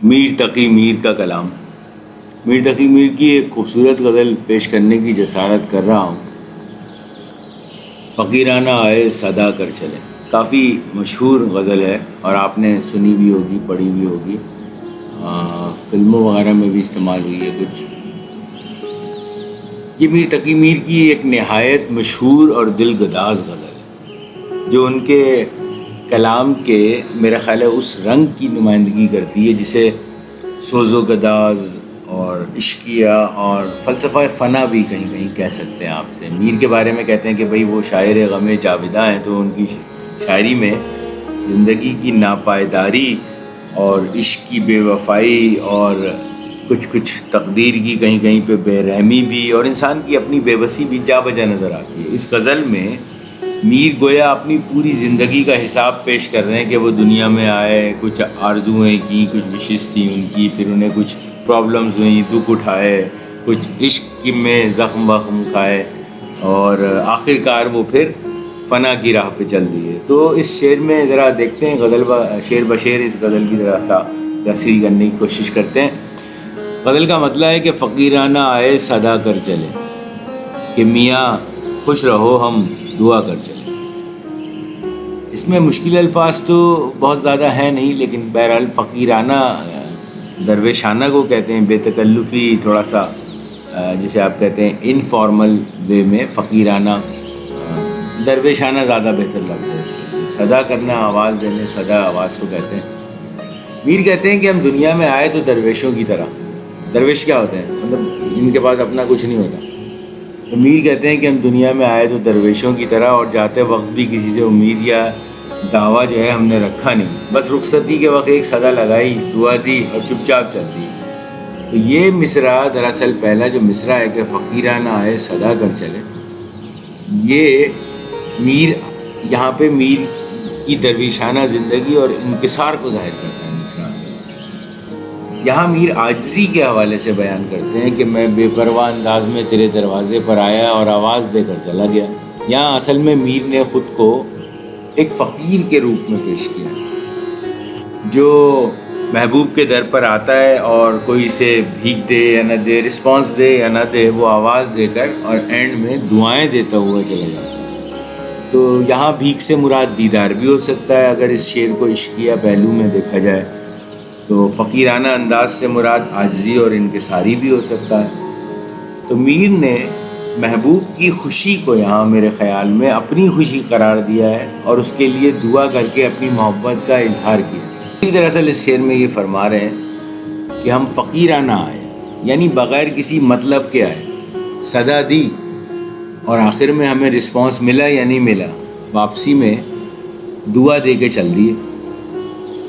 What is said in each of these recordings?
میر تقی میر کا کلام۔ میر تقی میر کی ایک خوبصورت غزل پیش کرنے کی جسارت کر رہا ہوں۔ فقیرانہ آئے صدا کر چلے، کافی مشہور غزل ہے اور آپ نے سنی بھی ہوگی، پڑھی بھی ہوگی، فلموں وغیرہ میں بھی استعمال ہوئی ہے کچھ۔ یہ میر تقی میر کی ایک نہایت مشہور اور دل گداز غزل ہے جو ان کے کلام کے میرا خیال ہے اس رنگ کی نمائندگی کرتی ہے جسے سوز و گداز اور عشقیہ اور فلسفہ فنا بھی کہیں کہیں کہہ سکتے ہیں آپ سے۔ میر کے بارے میں کہتے ہیں کہ بھئی وہ شاعر غم جاویداں ہیں، تو ان کی شاعری میں زندگی کی ناپائیداری اور عشق کی بے وفائی اور کچھ تقدیر کی کہیں کہیں پہ بے رحمی بھی اور انسان کی اپنی بے بسی بھی جا بجا نظر آتی ہے۔ اس غزل میں میر گویا اپنی پوری زندگی کا حساب پیش کر رہے ہیں کہ وہ دنیا میں آئے، کچھ آرزوئیں کی، کچھ وشز تھیں ان کی، پھر انہیں کچھ پرابلمز ہوئیں، دکھ اٹھائے، کچھ عشق میں زخم وخم کھائے اور آخرکار وہ پھر فنا کی راہ پہ چل دیے۔ تو اس شعر میں ذرا دیکھتے ہیں، غزل شعر بشعر اس غزل کی ذرا سا تشریح کرنے کی کوشش کرتے ہیں۔ غزل کا مطلب ہے کہ فقیرانہ آئے صدا کر چلے، کہ میاں خوش رہو ہم دعا کر چلے۔ اس میں مشکل الفاظ تو بہت زیادہ ہیں نہیں، لیکن بہرحال فقیرانہ درویشانہ کو کہتے ہیں، بے تکلفی، تھوڑا سا جسے آپ کہتے ہیں انفارمل وے میں فقیرانہ، درویشانہ زیادہ بہتر لگتا ہے اس کے لیے۔ صدا کرنا، آواز دینے، صدا آواز کو کہتے ہیں۔ میر کہتے ہیں کہ ہم دنیا میں آئے تو درویشوں کی طرح۔ درویش کیا ہوتے ہیں؟ مطلب ان کے پاس اپنا کچھ نہیں ہوتا۔ تو میر کہتے ہیں کہ ہم دنیا میں آئے تو درویشوں کی طرح، اور جاتے وقت بھی کسی سے امید یا دعویٰ جو ہے ہم نے رکھا نہیں، بس رخصتی کے وقت ایک صدا لگائی، دعا دی اور چپ چاپ چل دی۔ تو یہ مصرع دراصل پہلا جو مصرع ہے کہ فقیرانہ آئے صدا کر چلے، یہ میر یہاں پہ میر کی درویشانہ زندگی اور انکسار کو ظاہر کرتا ہے مصرع سے۔ یہاں میر عاجزی کے حوالے سے بیان کرتے ہیں کہ میں بے پرواہ انداز میں تیرے دروازے پر آیا اور آواز دے کر چلا گیا۔ یہاں اصل میں میر نے خود کو ایک فقیر کے روپ میں پیش کیا، جو محبوب کے در پر آتا ہے اور کوئی اسے بھیک دے یا نہ دے، رسپانس دے یا نہ دے، وہ آواز دے کر اور اینڈ میں دعائیں دیتا ہوا چلا جاتا ہے۔ تو یہاں بھیک سے مراد دیدار بھی ہو سکتا ہے اگر اس شعر کو عشقیہ پہلو میں دیکھا جائے، تو فقیرانہ انداز سے مراد عاجزی اور انکساری بھی ہو سکتا ہے۔ تو میر نے محبوب کی خوشی کو یہاں میرے خیال میں اپنی خوشی قرار دیا ہے اور اس کے لیے دعا کر کے اپنی محبت کا اظہار کیا۔ دراصل اس شعر میں یہ فرما رہے ہیں کہ ہم فقیرانہ آئے، یعنی بغیر کسی مطلب کے آئے، صدا دی اور آخر میں ہمیں رسپانس ملا یا نہیں ملا، واپسی میں دعا دے کے چل دیے۔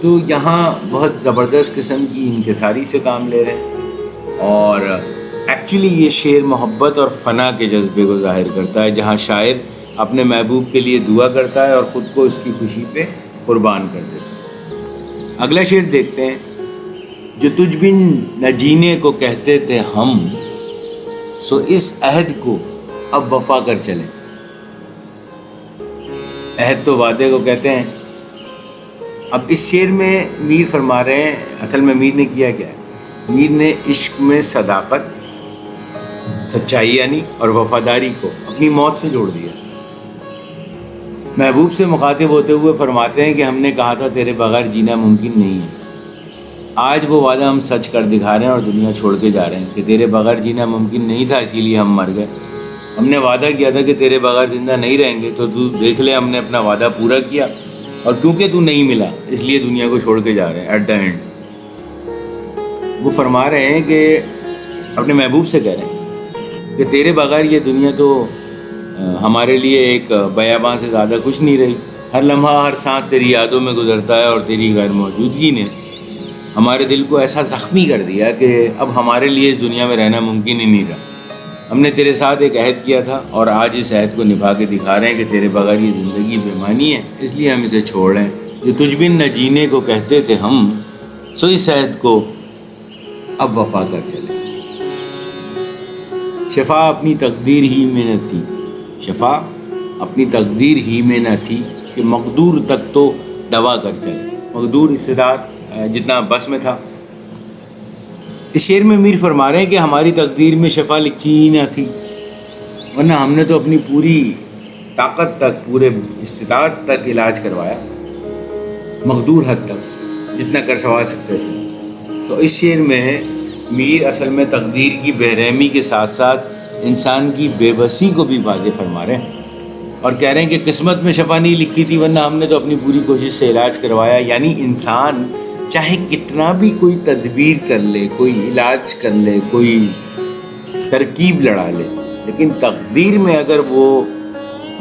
تو یہاں بہت زبردست قسم کی انکساری سے کام لے رہے ہیں، اور ایکچولی یہ شعر محبت اور فنا کے جذبے کو ظاہر کرتا ہے، جہاں شاعر اپنے محبوب کے لیے دعا کرتا ہے اور خود کو اس کی خوشی پہ قربان کر دیتا ہے۔ اگلا شعر دیکھتے ہیں۔ جو تجھ بن نہ جینے کو کہتے تھے ہم، سو اس عہد کو اب وفا کر چلیں۔ عہد تو وعدے کو کہتے ہیں۔ اب اس شعر میں میر فرما رہے ہیں، اصل میں میر نے کیا کیا ہے؟ میر نے عشق میں صداقت، سچائی یعنی اور وفاداری کو اپنی موت سے جوڑ دیا۔ محبوب سے مخاطب ہوتے ہوئے فرماتے ہیں کہ ہم نے کہا تھا تیرے بغیر جینا ممکن نہیں ہے، آج وہ وعدہ ہم سچ کر دکھا رہے ہیں اور دنیا چھوڑ کے جا رہے ہیں کہ تیرے بغیر جینا ممکن نہیں تھا، اسی لیے ہم مر گئے۔ ہم نے وعدہ کیا تھا کہ تیرے بغیر زندہ نہیں رہیں گے، تو دیکھ لے ہم نے اپنا وعدہ پورا کیا، اور کیونکہ تو نہیں ملا اس لیے دنیا کو چھوڑ کے جا رہے ہیں۔ ایٹ دا اینڈ وہ فرما رہے ہیں کہ اپنے محبوب سے کہہ رہے ہیں کہ تیرے بغیر یہ دنیا تو ہمارے لیے ایک بیاباں سے زیادہ کچھ نہیں رہی۔ ہر لمحہ، ہر سانس تیری یادوں میں گزرتا ہے، اور تیری غیر موجودگی نے ہمارے دل کو ایسا زخمی کر دیا کہ اب ہمارے لیے اس دنیا میں رہنا ممکن ہی نہیں رہا۔ ہم نے تیرے ساتھ ایک عہد کیا تھا اور آج اس عہد کو نبھا کے دکھا رہے ہیں کہ تیرے بغیر یہ زندگی بے معنی ہے، اس لیے ہم اسے چھوڑ رہے ہیں۔ جو تجھ بن نہ جینے کو کہتے تھے ہم، سو اس عہد کو اب وفا کر چلے۔ شفا اپنی تقدیر ہی میں نہ تھی، شفا اپنی تقدیر ہی میں نہ تھی کہ مقدور تک تو دوا کر چلے۔ مقدور استطاعت جتنا بس میں تھا اس شعر میں میر فرما رہے ہیں کہ ہماری تقدیر میں شفا لکھی ہی نہ تھی، ورنہ ہم نے تو اپنی پوری طاقت تک، پورے استطاعت تک علاج کروایا، مقدور حد تک جتنا کر سوا سکتے تھے۔ تو اس شعر میں میر اصل میں تقدیر کی بے رحمی کے ساتھ ساتھ انسان کی بے بسی کو بھی واضح فرما رہے ہیں، اور کہہ رہے ہیں کہ قسمت میں شفا نہیں لکھی تھی، ورنہ ہم نے تو اپنی پوری کوشش سے علاج کروایا۔ یعنی انسان چاہے کتنا بھی کوئی تدبیر کر لے، کوئی علاج کر لے، کوئی ترکیب لڑا لے، لیکن تقدیر میں اگر وہ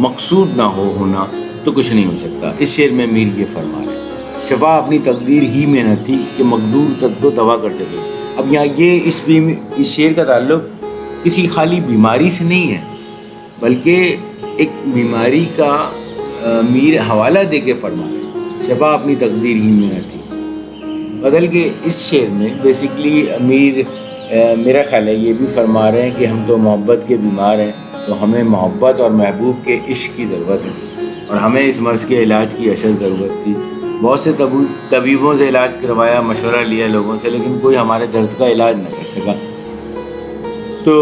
مقصود نہ ہونا تو کچھ نہیں ہو سکتا۔ اس شعر میں میر یہ فرما رہے ہیں، شفا اپنی تقدیر ہی میں نہ تھی کہ مقدور تک تو دوا کر سکے۔ اب یہاں یہ اس شعر کا تعلق کسی خالی بیماری سے نہیں ہے، بلکہ ایک بیماری کا میر حوالہ دے کے فرما رہے ہیں، شفا اپنی تقدیر ہی میں نہ تھی۔ بدل کے اس شعر میں بیسیکلی امیر میرا خیال ہے یہ بھی فرما رہے ہیں کہ ہم تو محبت کے بیمار ہیں، تو ہمیں محبت اور محبوب کے عشق کی ضرورت ہے، اور ہمیں اس مرض کے علاج کی اشد ضرورت تھی۔ بہت سے طبیبوں سے علاج کروایا، مشورہ لیا لوگوں سے، لیکن کوئی ہمارے درد کا علاج نہ کر سکا۔ تو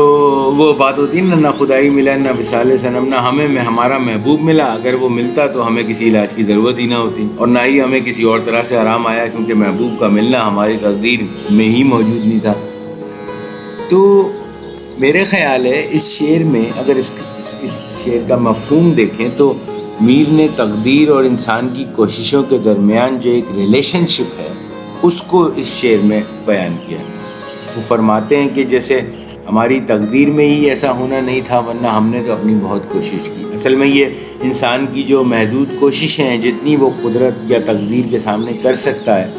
وہ بات ہوتی ہے نہ خدائی ملا، نہ وصال صنم، نہ ہمیں ہمارا محبوب ملا۔ اگر وہ ملتا تو ہمیں کسی علاج کی ضرورت ہی نہ ہوتی، اور نہ ہی ہمیں کسی اور طرح سے آرام آیا، کیونکہ محبوب کا ملنا ہماری تقدیر میں ہی موجود نہیں تھا۔ تو میرے خیال ہے اس شعر میں اگر اس شعر کا مفہوم دیکھیں تو میر نے تقدیر اور انسان کی کوششوں کے درمیان جو ایک ریلیشن شپ ہے اس کو اس شعر میں بیان کیا۔ وہ فرماتے ہیں کہ جیسے ہماری تقدیر میں ہی ایسا ہونا نہیں تھا، ورنہ ہم نے تو اپنی بہت کوشش کی۔ اصل میں یہ انسان کی جو محدود کوششیں ہیں، جتنی وہ قدرت یا تقدیر کے سامنے کر سکتا ہے،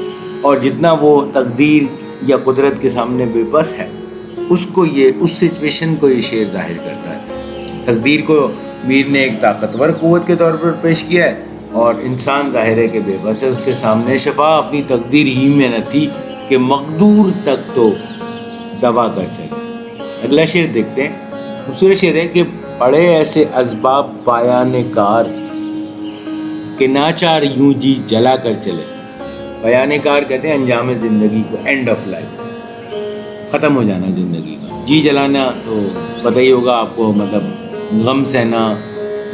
اور جتنا وہ تقدیر یا قدرت کے سامنے بے بس ہے، اس سچویشن کو یہ شعر ظاہر کرتا ہے۔ تقدیر کو میر نے ایک طاقتور قوت کے طور پر پیش کیا ہے، اور انسان ظاہر ہے کہ بے بس ہے، اس کے سامنے شفا اپنی تقدیر ہی میں نہ تھی کہ مقدور تک تو دوا کر سکے۔ اگلا شعر دیکھتے ہیں، خوبصورت شعر ہے کہ پڑے ایسے اسباب پایان کار کہ ناچار یوں جی جلا کر چلے۔ پایان کار کہتے ہیں انجام زندگی کو، اینڈ آف لائف، ختم ہو جانا زندگی کا۔ جی جلانا تو پتہ ہی ہوگا آپ کو، مطلب غم سہنا،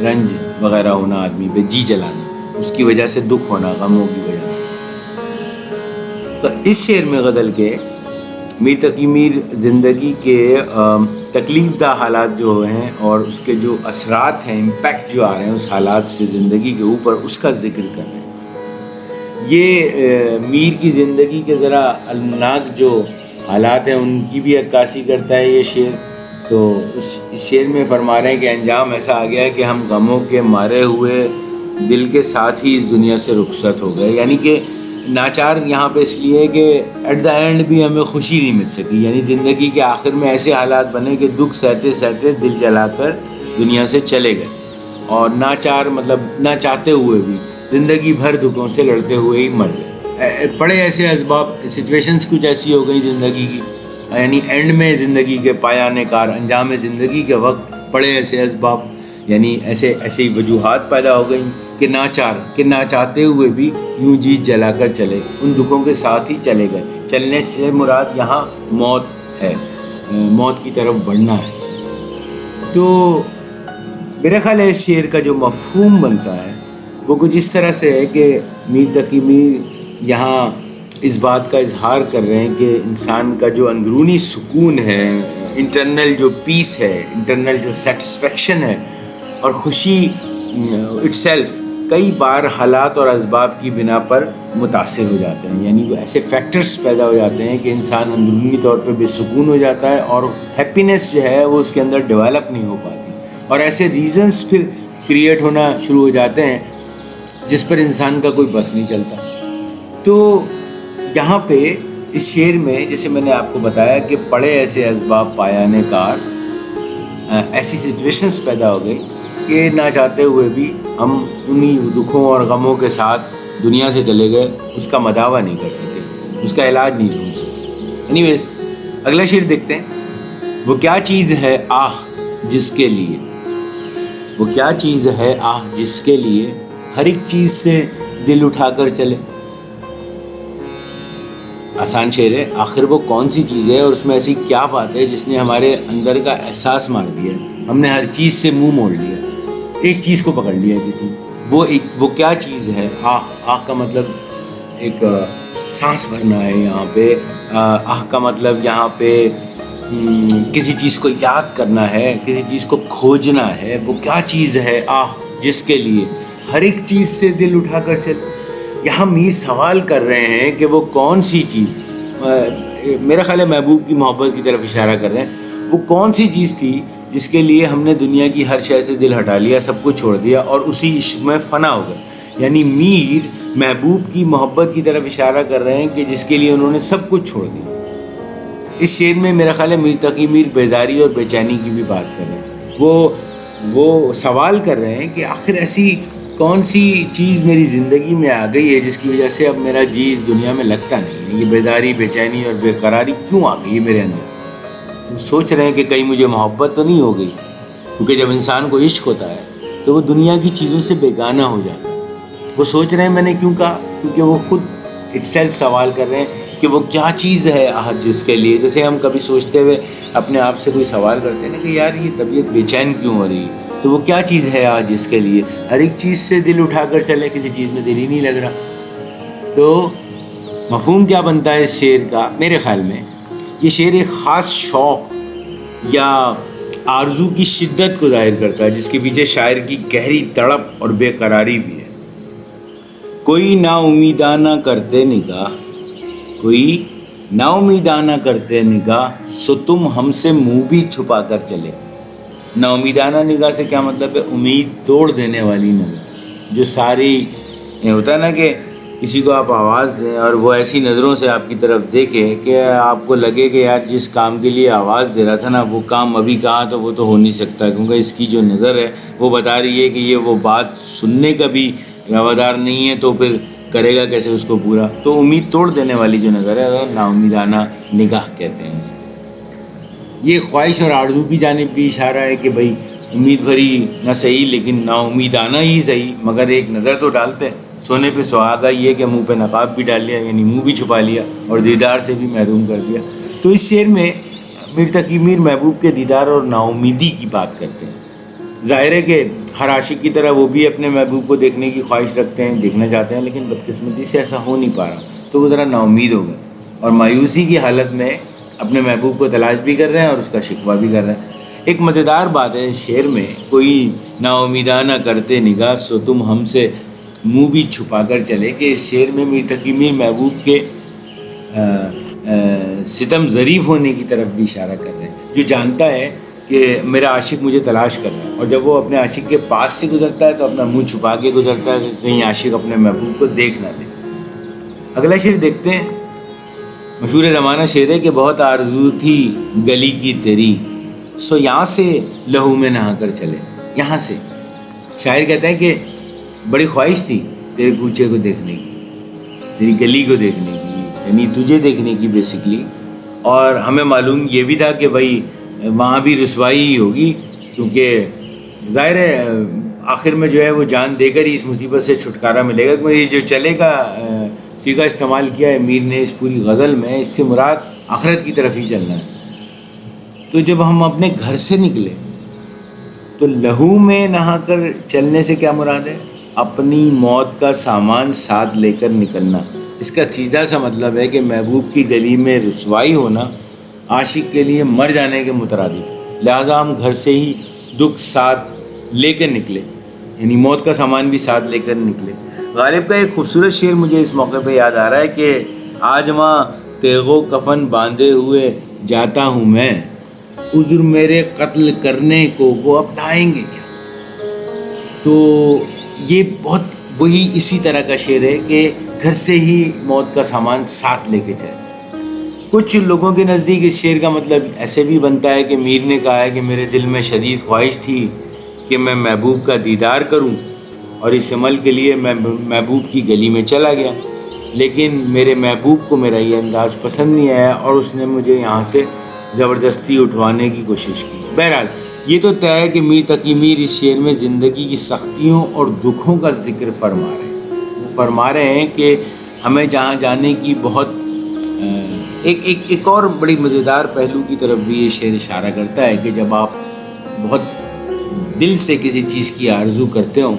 رنج وغیرہ ہونا آدمی پہ، جی جلانا، اس کی وجہ سے دکھ ہونا، غموں کی وجہ سے۔ تو اس شعر میں غزل کے میر تقی میر زندگی کے تکلیف دہ حالات جو ہیں اور اس کے جو اثرات ہیں، امپیکٹ جو آ رہے ہیں اس حالات سے زندگی کے اوپر، اس کا ذکر کر رہے ہیں۔ یہ میر کی زندگی کے ذرا المناک جو حالات ہیں ان کی بھی عکاسی کرتا ہے یہ شعر۔ تو اس شعر میں فرما رہے ہیں کہ انجام ایسا آ گیا ہے کہ ہم غموں کے مارے ہوئے دل کے ساتھ ہی اس دنیا سے رخصت ہو گئے۔ یعنی کہ ناچار یہاں پہ اس لیے کہ ایٹ دا اینڈ بھی ہمیں خوشی نہیں مل سکی، یعنی زندگی کے آخر میں ایسے حالات بنے کہ دکھ سہتے سہتے دل جلا کر دنیا سے چلے گئے، اور ناچار مطلب نہ چاہتے ہوئے بھی زندگی بھر دکھوں سے لڑتے ہوئے ہی مر گئے۔ پڑے ایسے اسباب، سچویشنز کچھ ایسی ہو گئی زندگی کی، یعنی اینڈ میں زندگی کے پایان کار، انجام زندگی کے وقت پڑے ایسے اسباب، یعنی ایسی وجوہات پیدا ہو گئیں کہ نہ چاہتے ہوئے بھی یوں جی جلا کر چلے، ان دکھوں کے ساتھ ہی چلے گئے۔ چلنے سے مراد یہاں موت ہے، موت کی طرف بڑھنا ہے۔ تو میرا خیال ہے اس شعر کا جو مفہوم بنتا ہے وہ کچھ اس طرح سے ہے کہ میر تقی میر یہاں اس بات کا اظہار کر رہے ہیں کہ انسان کا جو اندرونی سکون ہے، انٹرنل جو پیس ہے، انٹرنل جو سیٹسفیکشن ہے اور خوشی اٹ سیلف، کئی بار حالات اور اسباب کی بنا پر متاثر ہو جاتے ہیں۔ یعنی وہ ایسے فیکٹرز پیدا ہو جاتے ہیں کہ انسان اندرونی طور پہ بے سکون ہو جاتا ہے، اور ہیپینس جو ہے وہ اس کے اندر ڈیولپ نہیں ہو پاتی، اور ایسے ریزنز پھر کریٹ ہونا شروع ہو جاتے ہیں جس پر انسان کا کوئی بس نہیں چلتا۔ تو یہاں پہ اس شعر میں جیسے میں نے آپ کو بتایا کہ پڑے ایسے اسباب پایان کار، ایسی سچویشنز پیدا ہو گئی کہ نہ چاہتے ہوئے بھی ہم انہی دکھوں اور غموں کے ساتھ دنیا سے چلے گئے، اس کا مداوع نہیں کر سکے، اس کا علاج نہیں ڈھونڈ سکے۔ اینی ویز اگلا شعر دیکھتے ہیں، وہ کیا چیز ہے آہ جس کے لیے، وہ کیا چیز ہے آہ جس کے لیے ہر ایک چیز سے دل اٹھا کر چلے۔ آسان شعر ہے. آخر وہ کون سی چیز ہے اور اس میں ایسی کیا بات ہے جس نے ہمارے اندر کا احساس مار دیا؟ ہم نے ہر چیز سے منہ موڑ لیا, ایک چیز کو پکڑ لیا کسی. وہ کیا چیز ہے؟ آہ کا مطلب ایک سانس بھرنا ہے یہاں پہ. آہ کا مطلب یہاں پہ کسی چیز کو یاد کرنا ہے, کسی چیز کو کھوجنا ہے. وہ کیا چیز ہے آہ جس کے لیے ہر ایک چیز سے دل اٹھا کر چلے؟ یہاں میر سوال کر رہے ہیں کہ وہ کون سی چیز, میرا خیال ہے محبوب کی محبت کی طرف اشارہ کر رہے ہیں. وہ کون سی چیز تھی جس کے لیے ہم نے دنیا کی ہر شے سے دل ہٹا لیا, سب کچھ چھوڑ دیا اور اسی عشق میں فنا ہو گئے؟ یعنی میر محبوب کی محبت کی طرف اشارہ کر رہے ہیں کہ جس کے لیے انہوں نے سب کچھ چھوڑ دیا. اس شعر میں میرا خیال ہے میر تقی میر بیداری اور بے چینی کی بھی بات کر رہے ہیں. وہ سوال کر رہے ہیں کہ آخر ایسی کون سی چیز میری زندگی میں آ گئی ہے جس کی وجہ سے اب میرا جی اس دنیا میں لگتا نہیں ہے. یہ بیداری, بے چینی اور بے قراری کیوں آ گئی ہے میرے اندر؟ تو سوچ رہے ہیں کہ کہیں مجھے محبت تو نہیں ہو گئی, کیونکہ جب انسان کو عشق ہوتا ہے تو وہ دنیا کی چیزوں سے بیگانہ ہو جاتا ہے. وہ سوچ رہے ہیں میں نے کیوں کہا, کیونکہ وہ خود اٹ سیلف سوال کر رہے ہیں کہ وہ کیا چیز ہے جس کے لیے, جیسے ہم کبھی سوچتے ہوئے اپنے آپ سے کوئی سوال کرتے ہیں نا کہ یار یہ طبیعت بے چین کیوں ہو رہی ہے, تو وہ کیا چیز ہے جس کے لیے ہر ایک چیز سے دل اٹھا کر چلے, کسی چیز میں دل ہی نہیں لگ رہا. تو مفہوم کیا بنتا ہے اس شعر کا؟ میرے خیال میں یہ شعر ایک خاص شوق یا آرزو کی شدت کو ظاہر کرتا ہے جس کے پیچھے شاعر کی گہری تڑپ اور بے قراری بھی ہے. کوئی نا امیدانہ کرتے نگاہ, کوئی نا امیدانہ کرتے نگاہ, سو تم ہم سے منہ بھی چھپا کر چلے. نا امیدانہ نگاہ سے کیا مطلب ہے؟ امید توڑ دینے والی نظر. جو ساری ہوتا ہے نا کہ کسی کو آپ آواز دیں اور وہ ایسی نظروں سے آپ کی طرف دیکھے کہ آپ کو لگے کہ یار جس کام کے لیے آواز دے رہا تھا نا وہ کام ابھی کہا تو وہ تو ہو نہیں سکتا, کیونکہ اس کی جو نظر ہے وہ بتا رہی ہے کہ یہ وہ بات سننے کا بھی روادار نہیں ہے, تو پھر کرے گا کیسے اس کو پورا. تو امید توڑ دینے والی جو نظر ہے وہ نا امیدانہ نگاہ کہتے ہیں اس کو. یہ خواہش اور آرزو کی جانب بھی اشارہ ہے کہ بھائی امید بھری نہ صحیح لیکن نا امیدانہ ہی صحیح, مگر ایک نظر تو ڈالتے ہیں. سونے پہ سہاگا یہ کہ منہ پہ نقاب بھی ڈال لیا, یعنی منہ بھی چھپا لیا اور دیدار سے بھی محروم کر دیا. تو اس شعر میں میر تقی میر محبوب کے دیدار اور نا امیدی کی بات کرتے ہیں. ظاہر ہے کہ ہر عاشق کی طرح وہ بھی اپنے محبوب کو دیکھنے کی خواہش رکھتے ہیں, دیکھنا چاہتے ہیں, لیکن بدقسمتی سے ایسا ہو نہیں پا رہا, تو وہ ذرا نا امید ہو گئے اور مایوسی کی حالت میں اپنے محبوب کو تلاش بھی کر رہے ہیں اور اس کا شکوہ بھی کر رہے ہیں. ایک مزیدار بات ہے اس شعر میں, کوئی نا امیدانہ کرتے نگاہ, سو تم ہم سے منہ بھی چھپا کر چلے, کہ اس شعر میں میر تقی میر محبوب کے ستم ظریف ہونے کی طرف بھی اشارہ کر رہے ہیں. جو جانتا ہے کہ میرا عاشق مجھے تلاش کر رہا ہے, اور جب وہ اپنے عاشق کے پاس سے گزرتا ہے تو اپنا منہ چھپا کے گزرتا ہے کہ کہیں عاشق اپنے محبوب کو دیکھ نہ لے. اگلا شعر دیکھتے ہیں. مشہور زمانہ شعر ہے کہ بہت آرزو تھی گلی کی تیری, سو یہاں سے لہو میں نہا کر چلے. یہاں سے شاعر کہتا ہے کہ بڑی خواہش تھی تیرے کوچے کو دیکھنے کی, تیری گلی کو دیکھنے کی, یعنی تجھے دیکھنے کی بیسکلی. اور ہمیں معلوم یہ بھی تھا کہ بھائی وہاں بھی رسوائی ہی ہوگی, کیونکہ ظاہر ہے آخر میں جو ہے وہ جان دے کر ہی اس مصیبت سے چھٹکارا ملے گا. کیونکہ یہ جو چلے کا صیغہ استعمال کیا ہے میر نے اس پوری غزل میں, اس سے مراد آخرت کی طرف ہی چلنا ہے. تو جب ہم اپنے گھر سے نکلے تو لہو میں نہا کر چلنے سے کیا مراد ہے؟ اپنی موت کا سامان ساتھ لے کر نکلنا. اس کا سیدھا سا مطلب ہے کہ محبوب کی گلی میں رسوائی ہونا عاشق کے لیے مر جانے کے مترادف ہے. لہٰذا ہم گھر سے ہی دکھ ساتھ لے کر نکلے, یعنی موت کا سامان بھی ساتھ لے کر نکلے. غالب کا ایک خوبصورت شعر مجھے اس موقع پہ یاد آ رہا ہے کہ آج وہاں تیغ و کفن باندھے ہوئے جاتا ہوں میں, عذر میرے قتل کرنے کو وہ اب لائیں گے کیا. تو یہ بہت وہی اسی طرح کا شعر ہے کہ گھر سے ہی موت کا سامان ساتھ لے کے چلے. کچھ لوگوں کے نزدیک اس شعر کا مطلب ایسے بھی بنتا ہے کہ میر نے کہا ہے کہ میرے دل میں شدید خواہش تھی کہ میں محبوب کا دیدار کروں, اور اس عمل کے لیے میں محبوب کی گلی میں چلا گیا, لیکن میرے محبوب کو میرا یہ انداز پسند نہیں آیا اور اس نے مجھے یہاں سے زبردستی اٹھوانے کی کوشش کی. بہرحال یہ تو طے ہے کہ میر تقی میر اس شعر میں زندگی کی سختیوں اور دکھوں کا ذکر فرما رہے ہیں. وہ فرما رہے ہیں کہ ہمیں جہاں جانے کی بہت ایک اور بڑی مزیدار پہلو کی طرف بھی یہ شعر اشارہ کرتا ہے کہ جب آپ بہت دل سے کسی چیز کی آرزو کرتے ہوں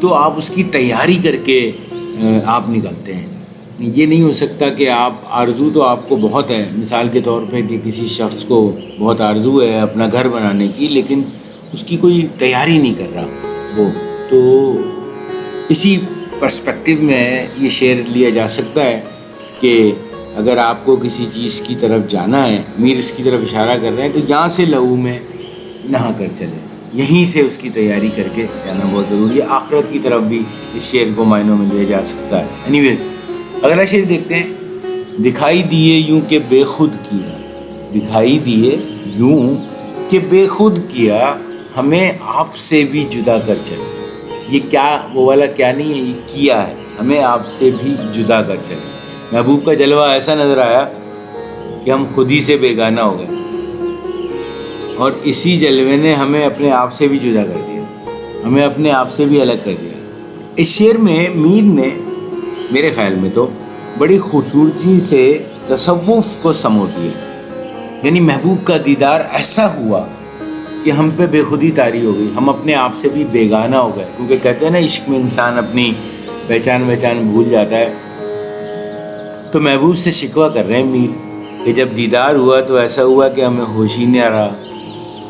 تو آپ اس کی تیاری کر کے آپ نکلتے ہیں. یہ نہیں ہو سکتا کہ آپ آرزو تو آپ کو بہت ہے، مثال کے طور پہ کہ کسی شخص کو بہت آرزو ہے اپنا گھر بنانے کی، لیکن اس کی کوئی تیاری نہیں کر رہا وہ. تو اسی پرسپیکٹو میں یہ شعر لیا جا سکتا ہے کہ اگر آپ کو کسی چیز کی طرف جانا ہے، میر اس کی طرف اشارہ کر رہے ہیں، تو یہاں سے لہو میں نہا کر چلے، یہیں سے اس کی تیاری کر کے جانا بہت ضروری ہے. آخرت کی طرف بھی اس شعر کو معنوں میں لیا جا سکتا ہے. اینی ویز اگلا شعر دیکھتے ہیں. دکھائی دیے یوں کہ بے خود کیا، دکھائی دیے یوں کہ بے خود کیا، ہمیں آپ سے بھی جدا کر چلے. یہ کیا وہ والا کیا نہیں ہے، یہ کیا ہے، ہمیں آپ سے بھی جدا کر چلے. محبوب کا جلوہ ایسا نظر آیا کہ ہم خود ہی سے بیگانہ ہو گئے، اور اسی جلوے نے ہمیں اپنے آپ سے بھی جدا کر دیا، ہمیں اپنے آپ سے بھی الگ کر دیا. اس شعر میں میر نے میرے خیال میں تو بڑی خوبصورتی سے تصوف کو سمو دیا. یعنی محبوب کا دیدار ایسا ہوا کہ ہم پہ بے خودی طاری ہو گئی، ہم اپنے آپ سے بھی بیگانہ ہو گئے. کیونکہ کہتے ہیں نا عشق میں انسان اپنی پہچان بھول جاتا ہے. تو محبوب سے شکوہ کر رہے ہیں میر کہ جب دیدار ہوا تو ایسا ہوا کہ ہمیں ہوش ہی نہیں آ رہا،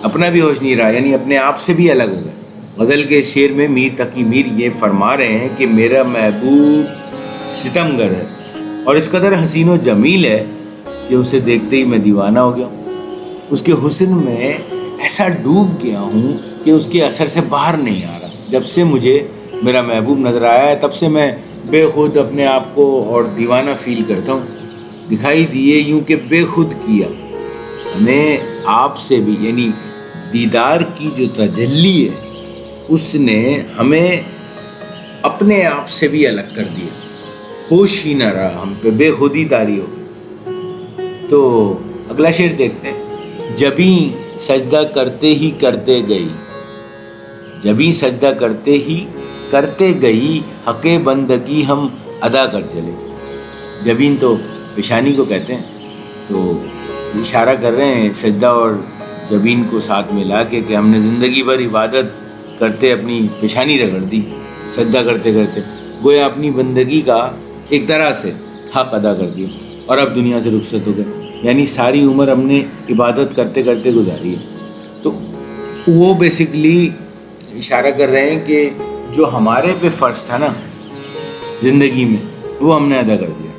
اپنا بھی ہوش نہیں رہا، یعنی اپنے آپ سے بھی الگ ہو گئے. غزل کے شعر میں میر تقی میر یہ فرما رہے ہیں کہ میرا محبوب ستمگر ہے اور اس قدر حسین و جمیل ہے کہ اسے دیکھتے ہی میں دیوانہ ہو گیا ہوں. اس کے حسن میں ایسا ڈوب گیا ہوں کہ اس کے اثر سے باہر نہیں آ رہا. جب سے مجھے میرا محبوب نظر آیا ہے تب سے میں بے خود اپنے آپ کو اور دیوانہ فیل کرتا ہوں. دکھائی دیے یوں کہ بے خود کیا، ہمیں آپ سے بھی، یعنی دیدار کی جو تجلی ہے اس نے ہمیں اپنے آپ سے بھی الگ کر دیا، ہوش ہی نہ رہا، ہم پہ بے خودی طاری ہو گئی. تو اگلا شعر دیکھتے ہیں. جبیں سجدہ کرتے ہی کرتے گئی، جبیں سجدہ کرتے ہی کرتے گئی، حق بندگی ہم ادا کر چلے. جبیں تو پیشانی کو کہتے ہیں، تو اشارہ کر رہے ہیں سجدہ اور جبین کو ساتھ ملا کے کہ ہم نے زندگی بھر عبادت کرتے اپنی پیشانی رگڑ دی، سجدہ کرتے کرتے گویا اپنی بندگی کا ایک طرح سے حق ادا کر دیا اور اب دنیا سے رخصت ہو گئے. یعنی ساری عمر ہم نے عبادت کرتے کرتے گزاری ہے. تو وہ بیسیکلی اشارہ کر رہے ہیں کہ جو ہمارے پہ فرض تھا نا زندگی میں وہ ہم نے ادا کر دیا.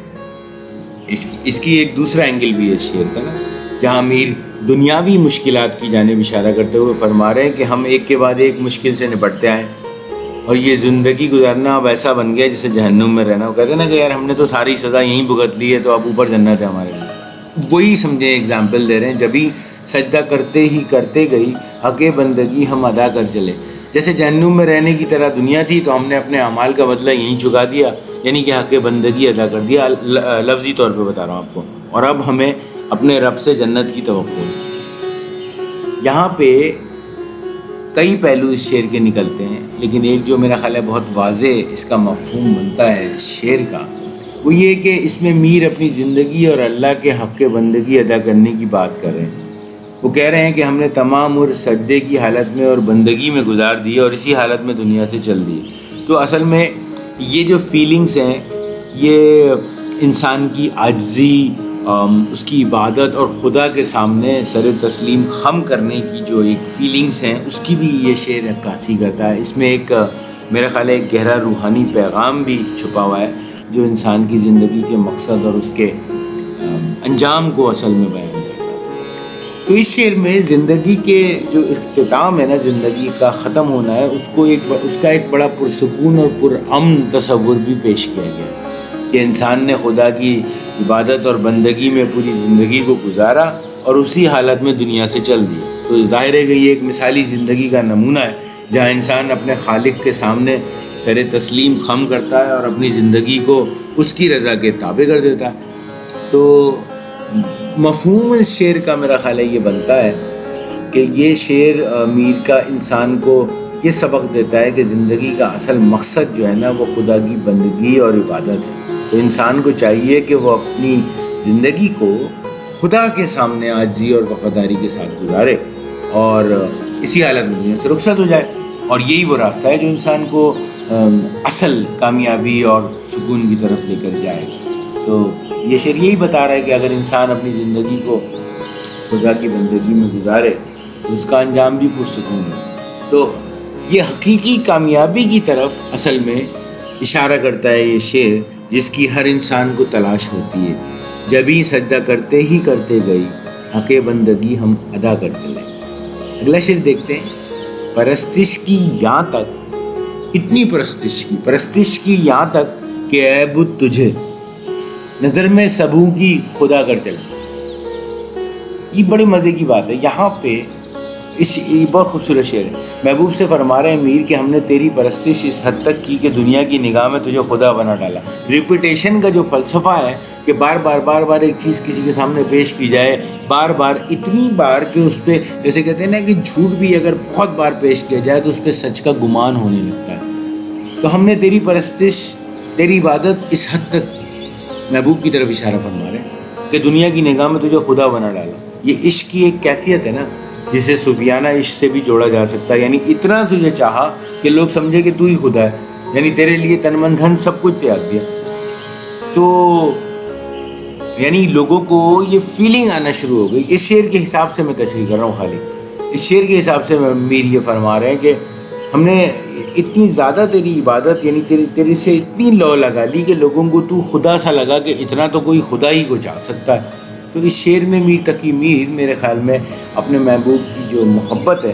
اس کی ایک دوسرا اینگل بھی ہے اس شعر کا نا، جہاں میر دنیاوی مشکلات کی جانب اشارہ کرتے ہوئے فرما رہے ہیں کہ ہم ایک کے بعد ایک مشکل سے نپٹتے آئے اور یہ زندگی گزارنا اب ایسا بن گیا جسے جہنم میں رہنا. وہ کہتے ہیں نا کہ یار ہم نے تو ساری سزا یہیں بھگت لی ہے تو اب اوپر جنت ہے ہمارے لیے. وہی سمجھیں ایگزامپل دے رہے ہیں. جبھی سجدہ کرتے ہی کرتے گئی، حق بندگی ہم ادا کر چلے. جیسے جہنم میں رہنے کی طرح دنیا تھی تو ہم نے اپنے اعمال کا بدلہ یہیں چکا دیا، یعنی کہ حق بندگی ادا کر دیا. لفظی طور پہ بتا رہا ہوں آپ کو. اور اب ہمیں اپنے رب سے جنت کی توقع ہے. یہاں پہ کئی پہلو اس شعر کے نکلتے ہیں، لیکن ایک جو میرا خیال ہے بہت واضح اس کا مفہوم بنتا ہے اس شعر کا، وہ یہ کہ اس میں میر اپنی زندگی اور اللہ کے حق بندگی ادا کرنے کی بات کر رہے ہیں. وہ کہہ رہے ہیں کہ ہم نے تمام عمر سجدے کی حالت میں اور بندگی میں گزار دی اور اسی حالت میں دنیا سے چل دی. تو اصل میں یہ جو فیلنگس ہیں یہ انسان کی عاجزی، اس کی عبادت اور خدا کے سامنے سر تسلیم خم کرنے کی جو ایک فیلنگس ہیں اس کی بھی یہ شعر عکاسی کرتا ہے. اس میں ایک میرا خیال ہے ایک گہرا روحانی پیغام بھی چھپا ہوا ہے جو انسان کی زندگی کے مقصد اور اس کے انجام کو اصل میں بیان کرتا ہے. تو اس شعر میں زندگی کے جو اختتام ہے نا، زندگی کا ختم ہونا ہے، اس کا ایک بڑا پرسکون اور پرامن تصور بھی پیش کیا گیا کہ انسان نے خدا کی عبادت اور بندگی میں پوری زندگی کو گزارا اور اسی حالت میں دنیا سے چل دی. تو ظاہر ہے کہ یہ ایک مثالی زندگی کا نمونہ ہے جہاں انسان اپنے خالق کے سامنے سر تسلیم خم کرتا ہے اور اپنی زندگی کو اس کی رضا کے تابع کر دیتا ہے. تو مفہوم اس شعر کا میرا خیال ہے یہ بنتا ہے کہ یہ شعر میر کا انسان کو یہ سبق دیتا ہے کہ زندگی کا اصل مقصد جو ہے نا وہ خدا کی بندگی اور عبادت ہے. تو انسان کو چاہیے کہ وہ اپنی زندگی کو خدا کے سامنے عاجزی اور وفاداری کے ساتھ گزارے اور اسی حالت میں دنیا سے رخصت ہو جائے. اور یہی وہ راستہ ہے جو انسان کو اصل کامیابی اور سکون کی طرف لے کر جائے. تو یہ شعر یہی بتا رہا ہے کہ اگر انسان اپنی زندگی کو خدا کی بندگی میں گزارے تو اس کا انجام بھی پرسکون ہے. تو یہ حقیقی کامیابی کی طرف اصل میں اشارہ کرتا ہے یہ شعر، جس کی ہر انسان کو تلاش ہوتی ہے. جبھی سجدہ کرتے ہی کرتے گئی، حق بندگی ہم ادا کر چلے. اگلا شعر دیکھتے ہیں. پرستش کی یہاں تک، اتنی پرستش کی یہاں تک کہ اے بت تجھے نظر میں سبوں کی خدا کر چلے. یہ بڑی مزے کی بات ہے. یہاں پہ یہ بہت خوبصورت شعر ہے. محبوب سے فرما رہے ہیں میر کہ ہم نے تیری پرستش اس حد تک کی کہ دنیا کی نگاہ میں تجھے خدا بنا ڈالا. ریپیٹیشن کا جو فلسفہ ہے کہ بار بار ایک چیز کسی کے سامنے پیش کی جائے، بار اتنی بار کہ اس پہ، جیسے کہتے ہیں نا کہ جھوٹ بھی اگر بہت بار پیش کیا جائے تو اس پہ سچ کا گمان ہونے لگتا ہے. تو ہم نے تیری پرستش، تیری عبادت اس حد تک، محبوب کی طرف اشارہ فرما رہے ہیں کہ دنیا کی نگاہ میں تجھے خدا بنا ڈالا. یہ عشق کی ایک کیفیت ہے نا جسے صوفیانہ عشق سے بھی جوڑا جا سکتا ہے. یعنی اتنا تجھے چاہا کہ لوگ سمجھے کہ تو ہی خدا ہے، یعنی تیرے لیے تن من دھن سب کچھ تیاگ دیا. تو یعنی لوگوں کو یہ فیلنگ آنا شروع ہو گئی. اس شعر کے حساب سے میں تشریح کر رہا ہوں، خالی اس شعر کے حساب سے میر یہ فرما رہے ہیں کہ ہم نے اتنی زیادہ تیری عبادت، یعنی تیری سے اتنی لو لگا لی کہ لوگوں کو تو خدا سا لگا کہ اتنا تو کوئی خدا ہی کو چاہ سکتا ہے. تو اس شعر میں میر تقی میر میرے خیال میں اپنے محبوب کی جو محبت ہے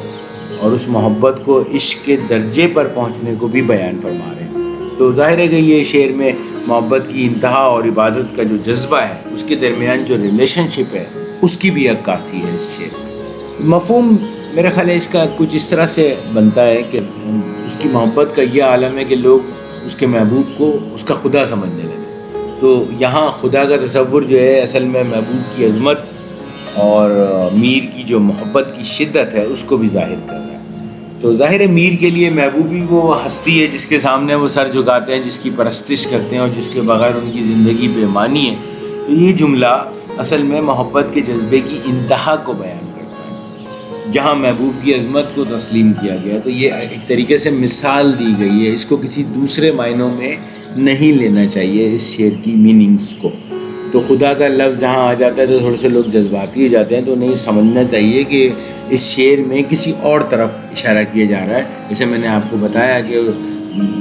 اور اس محبت کو عشق کے درجے پر پہنچنے کو بھی بیان فرما رہے ہیں. تو ظاہر ہے کہ یہ شعر میں محبت کی انتہا اور عبادت کا جو جذبہ ہے، اس کے درمیان جو ریلیشن شپ ہے، اس کی بھی عکاسی ہے اس شعر. مفہوم میرا خیال ہے اس کا کچھ اس طرح سے بنتا ہے کہ اس کی محبت کا یہ عالم ہے کہ لوگ اس کے محبوب کو اس کا خدا سمجھنے لگے. تو یہاں خدا کا تصور جو ہے اصل میں محبوب کی عظمت اور میر کی جو محبت کی شدت ہے اس کو بھی ظاہر کر رہا ہے. تو ظاہر ہے میر کے لیے محبوب ہی وہ ہستی ہے جس کے سامنے وہ سر جھکاتے ہیں، جس کی پرستش کرتے ہیں اور جس کے بغیر ان کی زندگی بے معنی ہے. تو یہ جملہ اصل میں محبت کے جذبے کی انتہا کو بیان کرتا ہے، جہاں محبوب کی عظمت کو تسلیم کیا گیا. تو یہ ایک طریقے سے مثال دی گئی ہے، اس کو کسی دوسرے معنوں میں نہیں لینا چاہیے اس شعر کی میننگز کو. تو خدا کا لفظ جہاں آ جاتا ہے تو تھوڑے سے لوگ جذباتی ہو جاتے ہیں. تو نہیں سمجھنا چاہیے کہ اس شعر میں کسی اور طرف اشارہ کیا جا رہا ہے. جیسے میں نے آپ کو بتایا کہ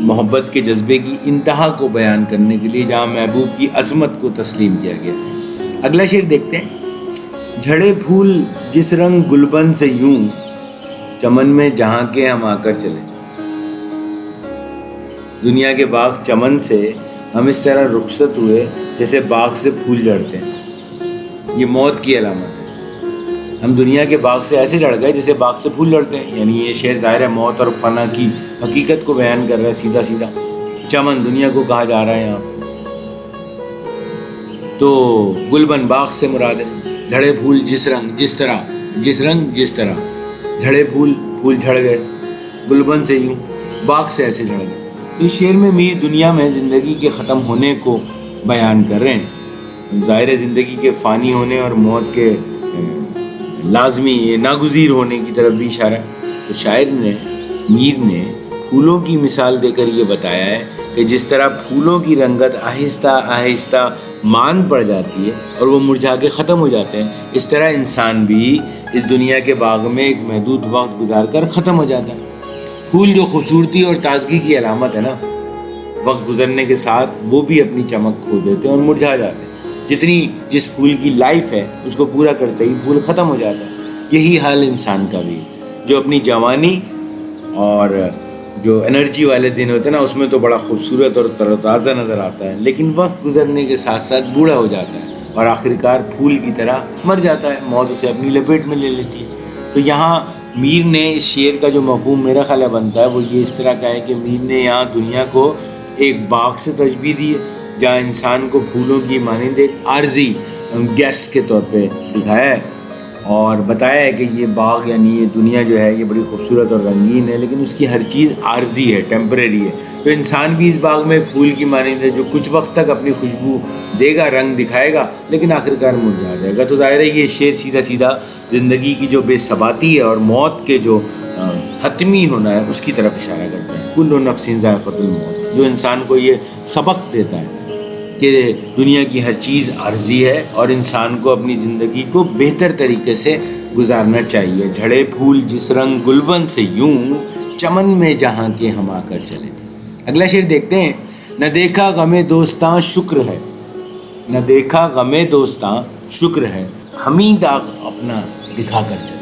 محبت کے جذبے کی انتہا کو بیان کرنے کے لیے جہاں محبوب کی عظمت کو تسلیم کیا گیا. اگلا شعر دیکھتے ہیں. جھڑے پھول جس رنگ گلبن سے یوں، چمن میں جہاں کے ہم آ کر چلے. دنیا کے باغ چمن سے ہم اس طرح رخصت ہوئے جیسے باغ سے پھول جھڑتے ہیں. یہ موت کی علامت ہے. ہم دنیا کے باغ سے ایسے جھڑ گئے جیسے باغ سے پھول جھڑتے ہیں. یعنی یہ شعر ظاہر ہے موت اور فنا کی حقیقت کو بیان کر رہا ہے سیدھا سیدھا. چمن دنیا کو کہا جا رہا ہے یہاں. تو گلبن باغ سے مراد ہے. جھڑے پھول جس رنگ جس طرح جھڑے پھول جھڑ گئے، گلبن سے یوں، باغ سے ایسے جھڑ گئے. اس شعر میں میر دنیا میں زندگی کے ختم ہونے کو بیان کر رہے ہیں. ظاہر زندگی کے فانی ہونے اور موت کے لازمی ناگزیر ہونے کی طرف بھی اشارہ ہے. تو شاعر نے، میر نے پھولوں کی مثال دے کر یہ بتایا ہے کہ جس طرح پھولوں کی رنگت آہستہ آہستہ مان پڑ جاتی ہے اور وہ مرجھا کے ختم ہو جاتے ہیں، اس طرح انسان بھی اس دنیا کے باغ میں ایک محدود وقت گزار کر ختم ہو جاتا ہے. پھول جو خوبصورتی اور تازگی کی علامت ہے نا، وقت گزرنے کے ساتھ وہ بھی اپنی چمک کھو دیتے ہیں اور مرجھا جاتے ہیں. جس پھول کی لائف ہے اس کو پورا کرتے ہی پھول ختم ہو جاتا ہے. یہی حال انسان کا بھی ہے، جو اپنی جوانی اور جو انرجی والے دن ہوتے ہیں نا، اس میں تو بڑا خوبصورت اور تر و تازہ نظر آتا ہے، لیکن وقت گزرنے کے ساتھ ساتھ بوڑھا ہو جاتا ہے اور آخرکار پھول کی طرح مر جاتا ہے. موت اسے اپنی لپیٹ میں لے لیتی ہے. تو یہاں میر نے اس شعر کا جو مفہوم میرا خیال بنتا ہے وہ یہ اس طرح کا ہے کہ میر نے یہاں دنیا کو ایک باغ سے تشبیہ دی ہے، جہاں انسان کو پھولوں کی مانند ایک عارضی گیسٹ کے طور پہ دکھایا ہے. اور بتایا ہے کہ یہ باغ یعنی یہ دنیا جو ہے یہ بڑی خوبصورت اور رنگین ہے، لیکن اس کی ہر چیز عارضی ہے، ٹیمپریری ہے. تو انسان بھی اس باغ میں پھول کی مانند ہے جو کچھ وقت تک اپنی خوشبو دے گا، رنگ دکھائے گا، لیکن آخرکار مرجھا جائے گا. تو ظاہر ہے یہ شعر سیدھا سیدھا زندگی کی جو بے ثباتی ہے اور موت کے جو حتمی ہونا ہے اس کی طرف اشارہ کرتا ہے. کل نفس ذائقۃ الموت، جو انسان کو یہ سبق دیتا ہے کہ دنیا کی ہر چیز عارضی ہے اور انسان کو اپنی زندگی کو بہتر طریقے سے گزارنا چاہیے. جھڑے پھول جس رنگ گلبن سے یوں، چمن میں جہاں کے ہم آ کر چلے. اگلا شعر دیکھتے ہیں. نہ دیکھا غم دوستاں شکر ہے، نہ دیکھا غم دوستاں شکر ہے، ہمیں داغ اپنا دکھا کر چلے.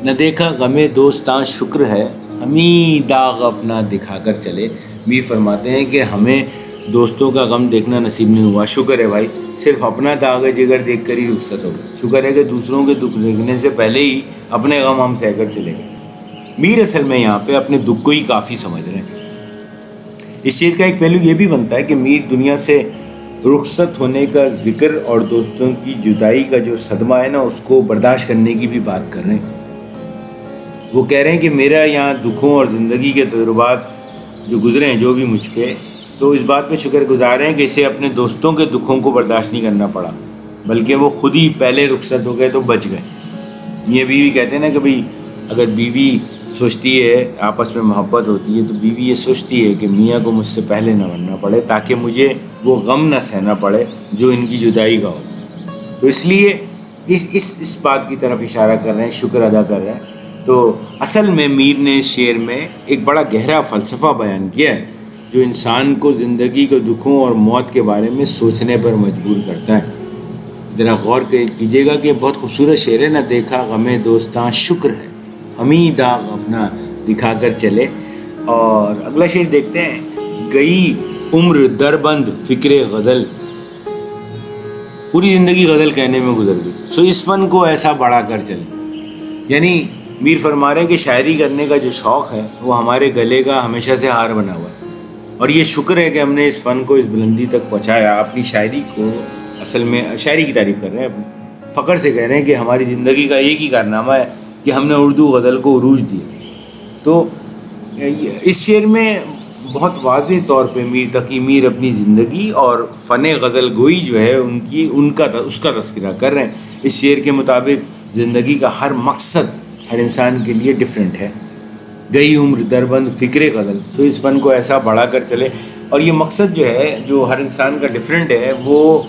نہ دیکھا غم دوستاں شکر ہے، ہمیں داغ اپنا دکھا کر چلے. بھی فرماتے ہیں کہ ہمیں دوستوں کا غم دیکھنا نصیب نہیں ہوا. شکر ہے بھائی، صرف اپنا داغ جگر دیکھ کر ہی رخصت ہو گئے. شکر ہے کہ دوسروں کے دکھ دیکھنے سے پہلے ہی اپنے غم ہم سہ کر چلے گئے. میر اصل میں یہاں پہ اپنے دکھ کو ہی کافی سمجھ رہے ہیں. اس شعر کا ایک پہلو یہ بھی بنتا ہے کہ میر دنیا سے رخصت ہونے کا ذکر اور دوستوں کی جدائی کا جو صدمہ ہے نا اس کو برداشت کرنے کی بھی بات کر رہے ہیں. وہ کہہ رہے ہیں کہ میرا یہاں دکھوں اور زندگی کے تجربات جو گزرے ہیں جو بھی مجھ پہ، تو اس بات پہ شکر گزار ہیں کہ اسے اپنے دوستوں کے دکھوں کو برداشت نہیں کرنا پڑا، بلکہ وہ خود ہی پہلے رخصت ہو گئے تو بچ گئے. یہ بیوی کہتے ہیں نا کہ بھئی اگر بیوی سوچتی ہے، آپس میں محبت ہوتی ہے، تو بیوی یہ سوچتی ہے کہ میاں کو مجھ سے پہلے نہ مرنا پڑے تاکہ مجھے وہ غم نہ سہنا پڑے جو ان کی جدائی کا ہو. تو اس لیے اس بات کی طرف اشارہ کر رہے ہیں، شکر ادا کر رہے ہیں. تو اصل میں میر نے اس شعر میں ایک بڑا گہرا فلسفہ بیان کیا ہے جو انسان کو زندگی کے دکھوں اور موت کے بارے میں سوچنے پر مجبور کرتا ہے. ذرا غور کیجیے گا کہ بہت خوبصورت شعر ہے. نہ دیکھا غم دوستاں شکر ہے، ہمیں داغ اپنا دکھا کر چلے. اور اگلا شعر دیکھتے ہیں. گئی عمر دربند فکر غزل، پوری زندگی غزل کہنے میں گزر گئی، سو اس فن کو ایسا بڑھا کر چلے. یعنی میر فرما رہے ہیں کہ شاعری کرنے کا جو شوق ہے وہ ہمارے گلے کا ہمیشہ سے ہار بنا ہوا ہے، اور یہ شکر ہے کہ ہم نے اس فن کو اس بلندی تک پہنچایا. اپنی شاعری کو اصل میں شاعری کی تعریف کر رہے ہیں، اپنی فخر سے کہہ رہے ہیں کہ ہماری زندگی کا ایک ہی کارنامہ ہے کہ ہم نے اردو غزل کو عروج دیا. تو اس شعر میں بہت واضح طور پہ میر تقی میر اپنی زندگی اور فن غزل گوئی جو ہے اس کا تذکرہ کر رہے ہیں. اس شعر کے مطابق زندگی کا ہر مقصد ہر انسان کے لیے ڈیفرنٹ ہے. گئی عمر دربند فکر غزل، سو اس فن کو ایسا بڑھا کر چلے. اور یہ مقصد جو ہے جو ہر انسان کا ڈیفرنٹ ہے، وہ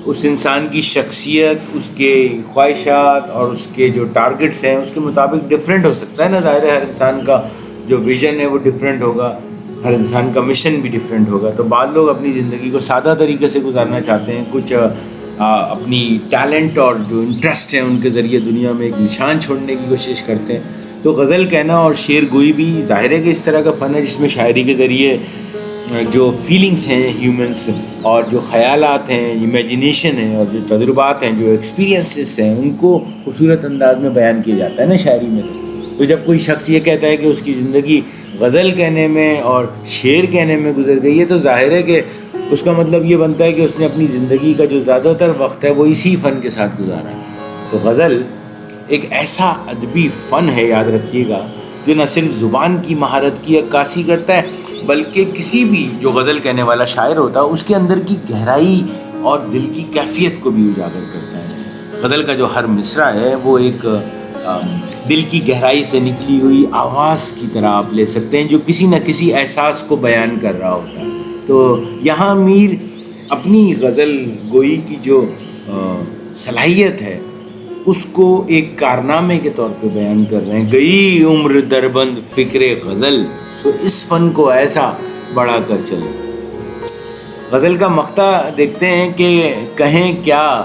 اس انسان کی شخصیت، اس کے خواہشات اور اس کے جو ٹارگٹس ہیں اس کے مطابق ڈیفرنٹ ہو سکتا ہے نا. ظاہر ہے ہر انسان کا جو ویژن ہے وہ ڈیفرنٹ ہوگا، ہر انسان کا مشن بھی ڈیفرنٹ ہوگا. تو بعض لوگ اپنی زندگی کو سادہ طریقے سے گزارنا چاہتے ہیں، کچھ اپنی ٹیلنٹ اور جو انٹرسٹ ہیں ان کے ذریعے دنیا میں ایک نشان چھوڑنے کی کوشش کرتے ہیں. تو غزل کہنا اور شعر گوئی بھی ظاہر ہے کہ اس طرح کا فن ہے جس میں شاعری کے ذریعے جو فیلنگس ہیں ہیومنس اور جو خیالات ہیں، امیجنیشن ہے اور جو تجربات ہیں، جو ایکسپیرینسز ہیں، ان کو خوبصورت انداز میں بیان کیا جاتا ہے نا شاعری میں. تو جب کوئی شخص یہ کہتا ہے کہ اس کی زندگی غزل کہنے میں اور شعر کہنے میں گزر گئی ہے، تو ظاہر ہے کہ اس کا مطلب یہ بنتا ہے کہ اس نے اپنی زندگی کا جو زیادہ تر وقت ہے وہ اسی فن کے ساتھ گزارا ہے. تو غزل ایک ایسا ادبی فن ہے، یاد رکھیے گا، جو نہ صرف زبان کی مہارت کی عکاسی کرتا ہے بلکہ کسی بھی جو غزل کہنے والا شاعر ہوتا ہے اس کے اندر کی گہرائی اور دل کی کیفیت کو بھی اجاگر کرتا ہے. غزل کا جو ہر مصرع ہے وہ ایک دل کی گہرائی سے نکلی ہوئی آواز کی طرح آپ لے سکتے ہیں جو کسی نہ کسی احساس کو بیان کر رہا ہوتا ہے. تو یہاں میر اپنی غزل گوئی کی جو صلاحیت ہے اس کو ایک کارنامے کے طور پہ بیان کر رہے ہیں. گئی عمر دربند فکر غزل، سو اس فن کو ایسا بڑھا کر چلے. غزل کا مقطع دیکھتے ہیں کہ کہیں کیا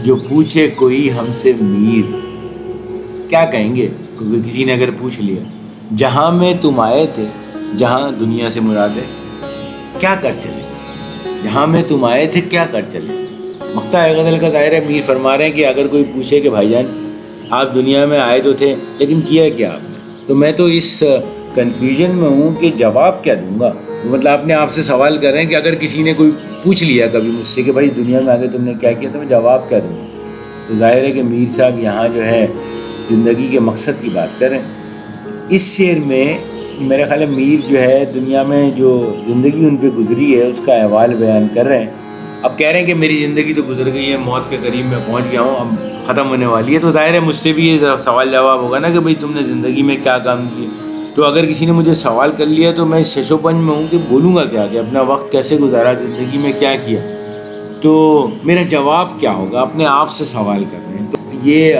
جو پوچھے کوئی ہم سے میر. کیا کہیں گے کیونکہ کسی نے اگر پوچھ لیا جہاں میں تم آئے تھے، جہاں دنیا سے مراد ہے کیا کر چلے، جہاں میں تم آئے تھے کیا کر چلے. مقطع غزل کا ظاہر ہے میر فرما رہے ہیں کہ اگر کوئی پوچھے کہ بھائی جان آپ دنیا میں آئے تو تھے لیکن کیا کیا آپ نے، تو میں تو اس کنفیوژن میں ہوں کہ جواب کیا دوں گا. مطلب اپنے آپ سے سوال کر رہے ہیں کہ اگر کسی نے کوئی پوچھ لیا کبھی مجھ سے کہ بھائی دنیا میں آگے تم نے کیا کیا، تو میں جواب کیا دوں گا. تو ظاہر ہے کہ میر صاحب یہاں جو ہے زندگی کے مقصد کی بات کر رہے ہیں۔ اس شعر میں میرے خیال ہے میر جو ہے دنیا میں جو زندگی ان پہ گزری ہے اس کا احوال بیان کر رہے ہیں۔ اب کہہ رہے ہیں کہ میری زندگی تو گزر گئی ہے، موت کے قریب میں پہنچ گیا ہوں، اب ختم ہونے والی ہے، تو ظاہر ہے مجھ سے بھی یہ سوال جواب ہوگا نا کہ بھئی تم نے زندگی میں کیا کام کیے۔ تو اگر کسی نے مجھے سوال کر لیا تو میں شش و پنج میں ہوں کہ بولوں گا کیا، کہ اپنا وقت کیسے گزارا، زندگی میں کیا کیا، تو میرا جواب کیا ہوگا؟ اپنے آپ سے سوال کر رہے ہیں۔ تو یہ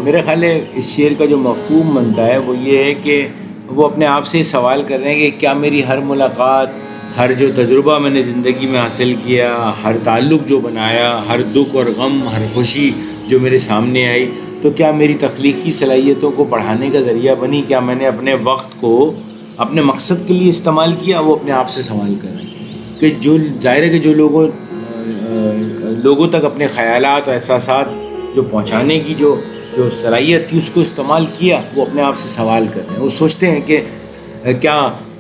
میرا خیال ہے اس شعر کا جو مفہوم بنتا ہے وہ یہ ہے کہ وہ اپنے آپ سے سوال کر رہے ہیں کہ کیا میری ہر ملاقات، ہر جو تجربہ میں نے زندگی میں حاصل کیا، ہر تعلق جو بنایا، ہر دکھ اور غم، ہر خوشی جو میرے سامنے آئی، تو کیا میری تخلیقی صلاحیتوں کو بڑھانے کا ذریعہ بنی؟ کیا میں نے اپنے وقت کو اپنے مقصد کے لیے استعمال کیا؟ وہ اپنے آپ سے سوال کر رہے ہیں کہ جو ظاہر ہے کہ جو لوگوں تک اپنے خیالات اور احساسات جو پہنچانے کی جو صلاحیت تھی اس کو استعمال کیا، وہ اپنے آپ سے سوال کر رہے ہیں۔ وہ سوچتے ہیں کہ کیا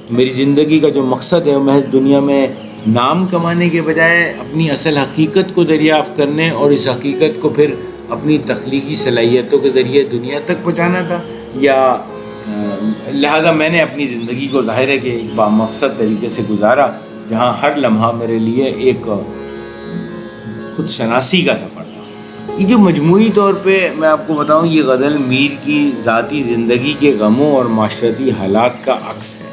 میری زندگی کا جو مقصد ہے وہ محض دنیا میں نام کمانے کے بجائے اپنی اصل حقیقت کو دریافت کرنے اور اس حقیقت کو پھر اپنی تخلیقی صلاحیتوں کے ذریعے دنیا تک پہنچانا تھا، یا لہذا میں نے اپنی زندگی کو ظاہر ہے کہ ایک بامقصد طریقے سے گزارا، جہاں ہر لمحہ میرے لیے ایک خود شناسی کا سفر تھا۔ یہ جو مجموعی طور پہ میں آپ کو بتاؤں، یہ غزل میر کی ذاتی زندگی کے غموں اور معاشرتی حالات کا عکس ہے،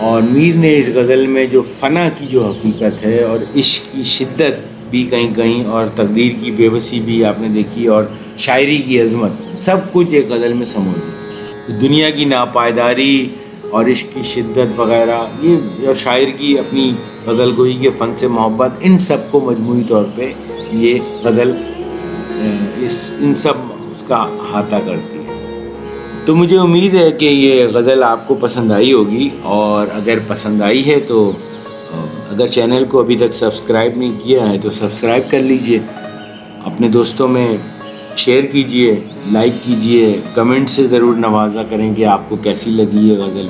اور میر نے اس غزل میں جو فنا کی جو حقیقت ہے اور عشق کی شدت بھی کہیں کہیں، اور تقدیر کی بے بسی بھی آپ نے دیکھی، اور شاعری کی عظمت، سب کچھ ایک غزل میں سمو گیا۔ دنیا کی ناپائیداری اور عشق کی شدت وغیرہ، یہ اور شاعر کی اپنی غزل گوئی کے فن سے محبت، ان سب کو مجموعی طور پہ یہ غزل ان سب اس کا احاطہ کرتی ہے۔ تو مجھے امید ہے کہ یہ غزل آپ کو پسند آئی ہوگی، اور اگر پسند آئی ہے تو اگر چینل کو ابھی تک سبسکرائب نہیں کیا ہے تو سبسکرائب کر لیجئے، اپنے دوستوں میں شیئر کیجئے، لائک کیجئے، کمنٹ سے ضرور نوازا کریں کہ آپ کو کیسی لگی یہ غزل۔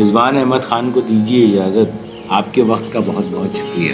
رضوان احمد خان کو دیجیے اجازت۔ آپ کے وقت کا بہت بہت شکریہ۔